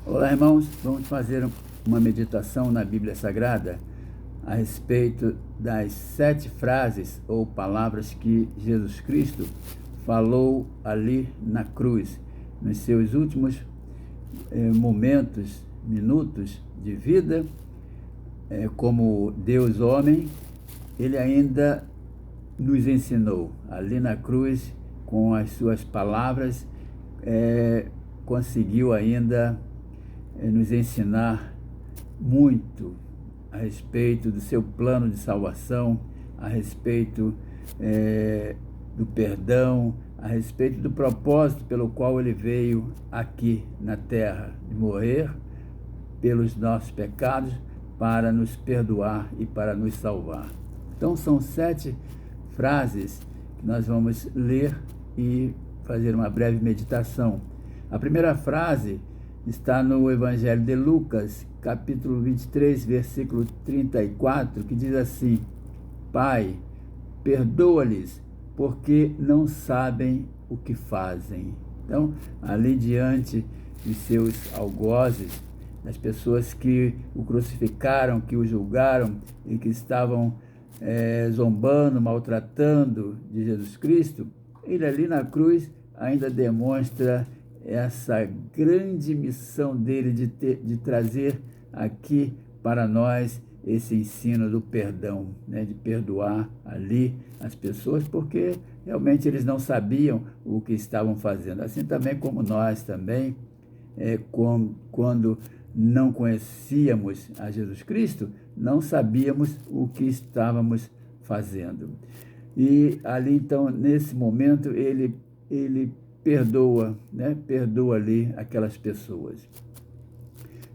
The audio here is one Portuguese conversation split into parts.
Olá, irmãos. Vamos fazer uma meditação na Bíblia Sagrada a respeito das 7 frases ou palavras que Jesus Cristo falou ali na cruz, nos seus últimos minutos de vida, como Deus homem. Ele ainda nos ensinou ali na cruz, com as suas palavras, conseguiu ainda nos ensinar muito a respeito do seu plano de salvação, a respeito do perdão, a respeito do propósito pelo qual ele veio aqui na terra, de morrer pelos nossos pecados, para nos perdoar e para nos salvar. Então são 7 frases que nós vamos ler e fazer uma breve meditação. A primeira frase está no Evangelho de Lucas, capítulo 23, versículo 34, que diz assim: Pai, perdoa-lhes, porque não sabem o que fazem. Então, ali diante de seus algozes, das pessoas que o crucificaram, que o julgaram e que estavam zombando, maltratando de Jesus Cristo, ele ali na cruz ainda demonstra essa grande missão dele de trazer aqui para nós esse ensino do perdão, de perdoar ali as pessoas, porque realmente eles não sabiam o que estavam fazendo. Assim também como nós também, quando não conhecíamos a Jesus Cristo, não sabíamos o que estávamos fazendo. E ali então, nesse momento, ele perdoa, perdoa ali aquelas pessoas.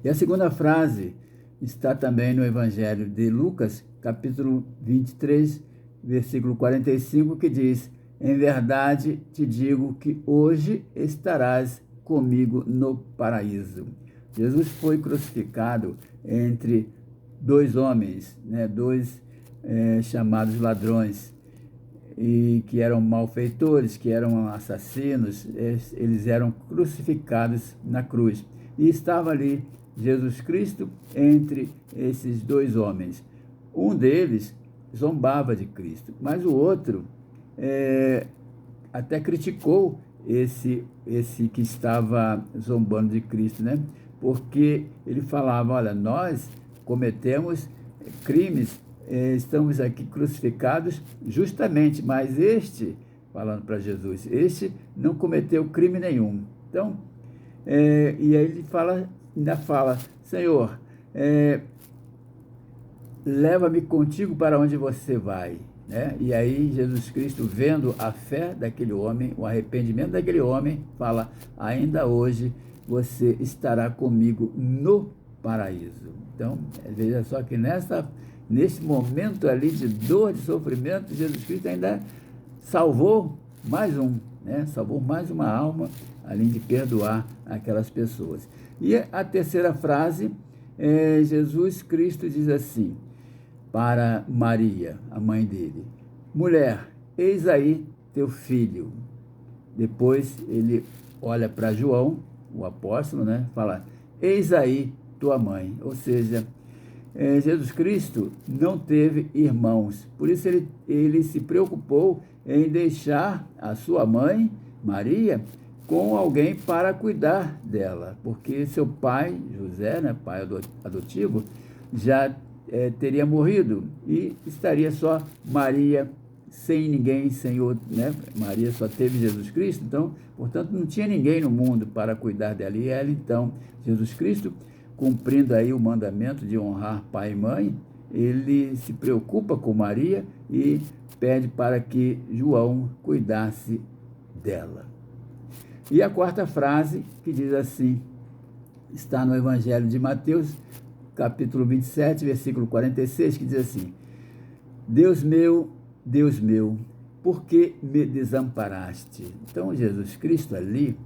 E a segunda frase está também no Evangelho de Lucas, capítulo 23, versículo 45, que diz: Em verdade te digo que hoje estarás comigo no paraíso. Jesus foi crucificado entre 2 homens, dois chamados ladrões, e que eram malfeitores, que eram assassinos. Eles eram crucificados na cruz. E estava ali Jesus Cristo entre esses 2 homens. Um deles zombava de Cristo, mas o outro até criticou esse que estava zombando de Cristo, porque ele falava: olha, nós cometemos crimes, estamos aqui crucificados justamente, mas este, falando para Jesus, este não cometeu crime nenhum. Então, e aí ele ainda fala: Senhor, leva-me contigo para onde você vai. E aí Jesus Cristo, vendo a fé daquele homem, o arrependimento daquele homem, fala: ainda hoje você estará comigo no paraíso. Então, veja só que nesse momento ali de dor, de sofrimento, Jesus Cristo ainda salvou mais salvou mais uma alma, além de perdoar aquelas pessoas. E a terceira frase, Jesus Cristo diz assim para Maria, a mãe dele: mulher, eis aí teu filho. Depois ele olha para João, o apóstolo, fala: eis aí tua mãe. Ou seja, Jesus Cristo não teve irmãos, por isso ele se preocupou em deixar a sua mãe, Maria, com alguém para cuidar dela, porque seu pai, José, pai adotivo, já teria morrido e estaria só Maria, sem ninguém, sem outro, Maria só teve Jesus Cristo, então, portanto, não tinha ninguém no mundo para cuidar dela. E ela, então, Jesus Cristo, cumprindo aí o mandamento de honrar pai e mãe, ele se preocupa com Maria e pede para que João cuidasse dela. E a quarta frase, que diz assim, está no Evangelho de Mateus, capítulo 27, versículo 46, que diz assim: Deus meu, por que me desamparaste? Então, Jesus Cristo ali,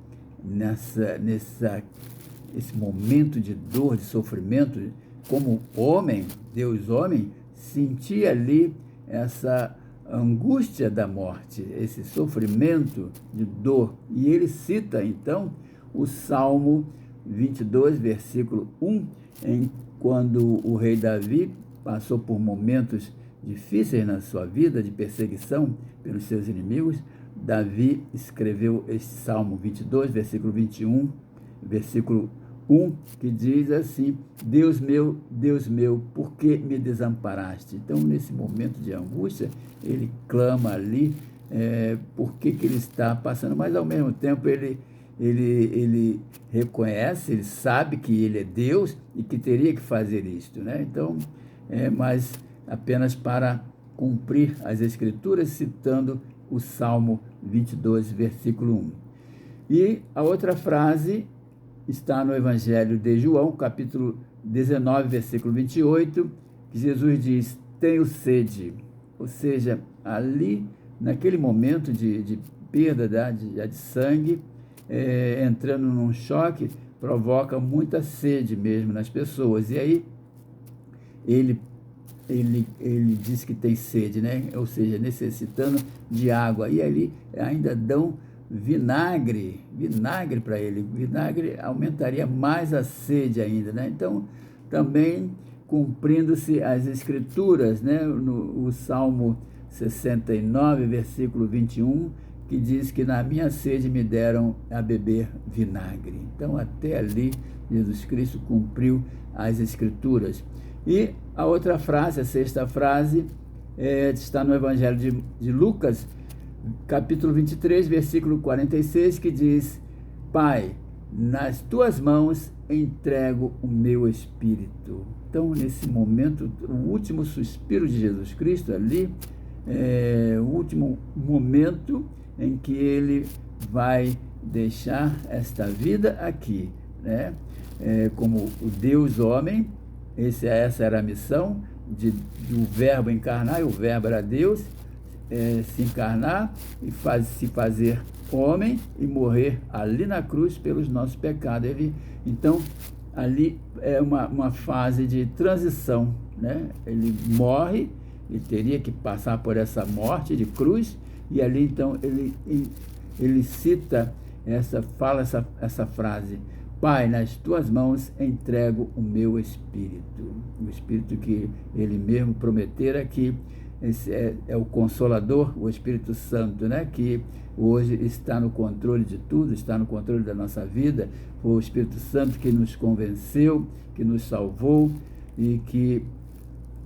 esse momento de dor, de sofrimento, como homem, Deus homem, sentia ali essa angústia da morte, esse sofrimento de dor. E ele cita, então, o Salmo 22, versículo 1, quando o rei Davi passou por momentos difíceis na sua vida, de perseguição pelos seus inimigos, Davi escreveu este Salmo 22, versículo 21, versículo 1, que diz assim: Deus meu, por que me desamparaste? Então, nesse momento de angústia, ele clama ali, por que ele está passando, mas ao mesmo tempo ele reconhece, ele sabe que ele é Deus e que teria que fazer isto, né? Então, mas apenas para cumprir as Escrituras, citando o Salmo 22, versículo 1. E a outra frase está no Evangelho de João, capítulo 19, versículo 28, que Jesus diz: tenho sede. Ou seja, ali, naquele momento de perda de sangue, entrando num choque, provoca muita sede mesmo nas pessoas. E aí, ele diz que tem sede, né? Ou seja, necessitando de água. E ali ainda dão vinagre para ele. Vinagre aumentaria mais a sede ainda, né? Então, também cumprindo-se as Escrituras, né? O Salmo 69, versículo 21, que diz que na minha sede me deram a beber vinagre. Então, até ali, Jesus Cristo cumpriu as Escrituras. E a outra frase, a sexta frase, está no Evangelho de Lucas, capítulo 23, versículo 46, que diz: Pai, nas tuas mãos entrego o meu espírito. Então, nesse momento, o último suspiro de Jesus Cristo ali, o último momento em que ele vai deixar esta vida aqui, né? Como o Deus homem. Essa era a missão do Verbo encarnar, e o Verbo era Deus, se encarnar e se fazer homem e morrer ali na cruz pelos nossos pecados. Então, ali é uma fase de transição, né? Ele morre e teria que passar por essa morte de cruz, e ali então ele cita fala essa frase: Pai, nas tuas mãos entrego o meu espírito. O espírito que ele mesmo prometera, que esse é o Consolador, o Espírito Santo, né? Que hoje está no controle de tudo, está no controle da nossa vida. Foi o Espírito Santo que nos convenceu, que nos salvou e que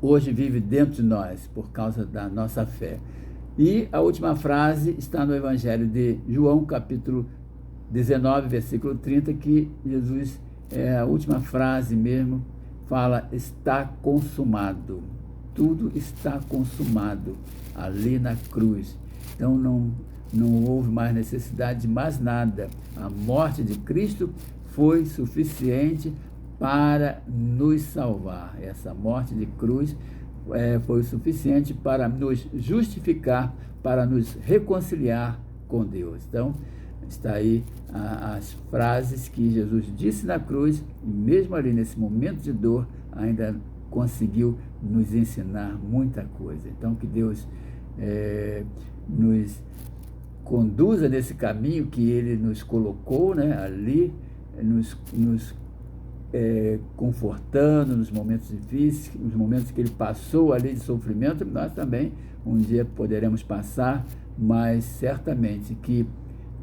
hoje vive dentro de nós por causa da nossa fé. E a última frase está no Evangelho de João, capítulo 19, versículo 30, que Jesus, a última frase mesmo, fala: está consumado. Tudo está consumado ali na cruz. Então não houve mais necessidade de mais nada. A morte de Cristo foi suficiente para nos salvar. Essa morte de cruz foi suficiente para nos justificar, para nos reconciliar com Deus. Então, está aí as frases que Jesus disse na cruz, e mesmo ali nesse momento de dor, ainda conseguiu nos ensinar muita coisa. Então, que Deus nos conduza nesse caminho que Ele nos colocou, né, ali, nos confortando nos momentos difíceis, nos momentos que Ele passou ali de sofrimento. Nós também um dia poderemos passar, mas certamente que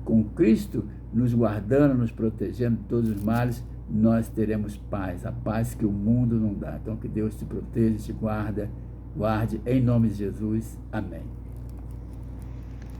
com Cristo nos guardando, nos protegendo de todos os males, nós teremos paz, a paz que o mundo não dá. Então, que Deus te proteja, te guarde em nome de Jesus. Amém.